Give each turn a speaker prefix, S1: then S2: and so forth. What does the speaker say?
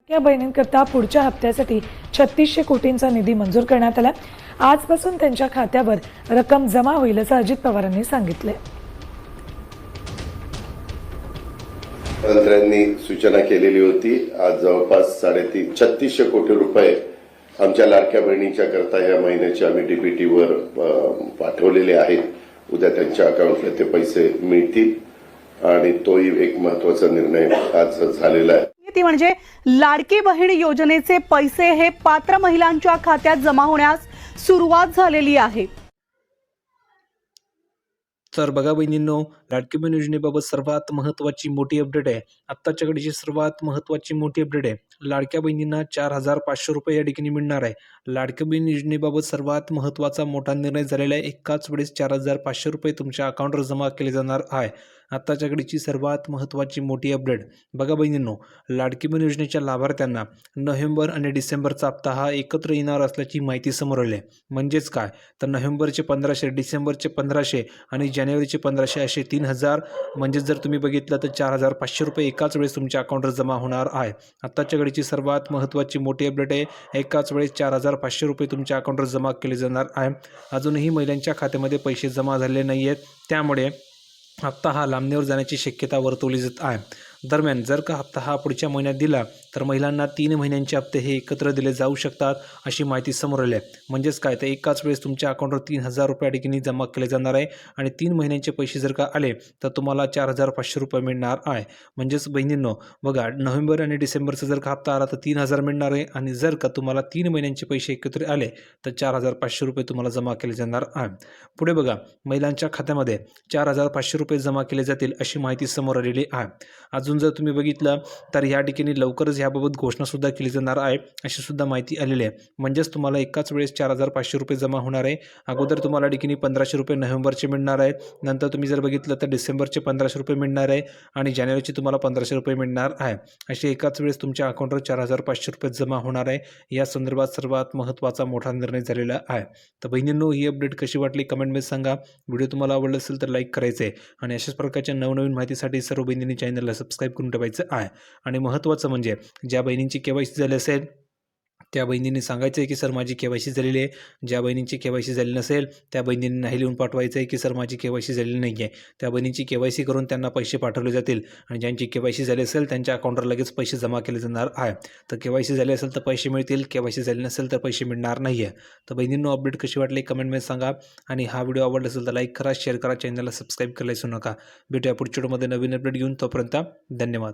S1: या बहिणींकरता पुढच्या हप्त्यासाठी 3600 कोटींचा निधी मंजूर करण्यात आला। आजपासून त्यांच्या खात्यावर रक्कम जमा होईल असं अजित पवारांनी सांगितले।
S2: मंत्र्यांनी सूचना केलेली होती। आज जवळपास 3600 कोटी रुपये आमच्या लाडक्या बहिणींच्या करता या महिन्याचे आम्ही डीबीटीवर पाठवलेले आहेत। उद्या त्यांच्या अकाउंटला ते पैसे मिळतील आणि तोही एक महत्त्वाचा निर्णय आज झालेला आहे।
S3: ती म्हणजे लाडकी बहीण योजनेचे पैसे हे पात्र महिलांच्या खात्यात जमा होण्यास सुरुवात झालेली आहे।
S4: तर बघा बहिणींनो, लाडकी बहीण योजनेबाबत सर्वात महत्त्वाची मोठी अपडेट आहे। आत्ताच्या घडीची सर्वात महत्त्वाची मोठी अपडेट आहे। लाडक्या बहिणींना 4500 रुपये या ठिकाणी मिळणार आहे। लाडकी बहीण योजनेबाबत सर्वात महत्त्वाचा मोठा निर्णय झालेला आहे। एकाच वेळेस 4500 रुपये तुमच्या अकाउंटवर जमा केले जाणार आहे। आत्ताच्या घडीची सर्वात महत्त्वाची मोठी अपडेट बघा बहिणींनो, लाडकी बहीण योजनेच्या लाभार्थ्यांना नोव्हेंबर आणि डिसेंबरचा हप्ता हा एकत्र येणार असल्याची माहिती समोर आली आहे। म्हणजेच काय तर नोव्हेंबरचे 1500, डिसेंबरचे 1500 आणि जानेवारीचे 1500 असे 3000, म्हणजे जर तुम्ही बघितलं तर 4500 रुपये एकाच वेळेस तुमच्या अकाउंटवर जमा होणार आहे। आत्ताच्या घडीची सर्वात महत्त्वाची मोठी अपडेट आहे। एकाच वेळेस 4500 रुपये तुमच्या अकाउंटवर जमा केले जाणार आहे। अजूनही महिलांच्या खात्यामध्ये पैसे जमा झाले नाही आहेत, त्यामुळे हप्ता हा लांबणीवर जाण्याची शक्यता वर्तवली जात आहे। दरम्यान जर का हप्ता हा पुढच्या महिन्यात दिला तर महिलांना 3 महिन्यांचे हप्ते हे एकत्र दिले जाऊ शकतात अशी माहिती समोर आली आहे। म्हणजेच काय तर एकाच वेळेस तुमच्या अकाउंटवर 3000 रुपये ठिकाणी जमा केले जाणार आहे आणि 3 महिन्यांचे पैसे जर का आले तर तुम्हाला 4500 रुपये मिळणार आहे। म्हणजेच बहिणींनो बघा, नोव्हेंबर आणि डिसेंबरचा जर का हप्ता आला तर 3000 मिळणार आहे आणि जर का तुम्हाला 3 महिन्यांचे पैसे एकत्र आले तर 4500 रुपये तुम्हाला जमा केले जाणार आहे। पुढे बघा, महिलांच्या खात्यामध्ये 4500 रुपये जमा केले जातील अशी माहिती समोर आलेली आहे। अजून जर तुम्ही बघितलं तर या ठिकाणी लवकरच याबाबत घोषणा सुद्धा केली जाणार आहे अशी सुद्धा माहिती आलेली आहे। म्हणजेच तुम्हाला एकाच वेळेस 4500 रुपये जमा होणार आहे। अगोदर तुम्हाला ठिकाणी 1500 रुपये नोव्हेंबरचे मिळणार आहेत, नंतर तुम्ही जर बघितलं तर डिसेंबरचे 1500 रुपये मिळणार आहे आणि जानेवारीचे तुम्हाला 1500 रुपये मिळणार आहे। असे एकाच वेळेस तुमच्या अकाउंटवर 4500 रुपये जमा होणार आहे। या संदर्भात सर्वात महत्त्वाचा मोठा निर्णय झालेला आहे। तर बहिणींनो, ही अपडेट कशी वाटली कमेंटमध्ये सांगा। व्हिडिओ तुम्हाला आवडला असेल तर लाईक करायचं आहे आणि अशाच प्रकारच्या नवनवीन माहितीसाठी सर्व बहिणींनी चॅनलला सबस्क्राईब करून ठेवायचं आहे। आणि महत्त्वाचं म्हणजे ज्या बहिणींची केवायसी झाली असेल त्या बहिणींनी सांगायचं आहे की सर माझी केवायसी झालेली आहे। ज्या बहिणींची केवायसी झाली नसेल त्या बहिणींनी नाही लिहून पाठवायचं आहे की सर माझी केवायसी झालेली नाही आहे। त्या बहिणींची केवायसी करून त्यांना पैसे पाठवले जातील आणि ज्यांची केवायसी झाली असेल त्यांच्या अकाउंटवर लगेच पैसे जमा केले जाणार आहे। तर केवायसी झाली असेल तर पैसे मिळतील, केवायसी झाली नसेल तर पैसे मिळणार नाही आहे। तर बहिणींनो, अपडेट कशी वाटली कमेंटमध्ये सांगा आणि हा व्हिडिओ आवडला असेल तर लाईक करा, शेअर करा, चॅनलला सबस्क्राईब करायला विसरू नका। भेटूया पुढच्या व्हिडिओमध्ये नवीन अपडेट घेऊन, तोपर्यंत धन्यवाद।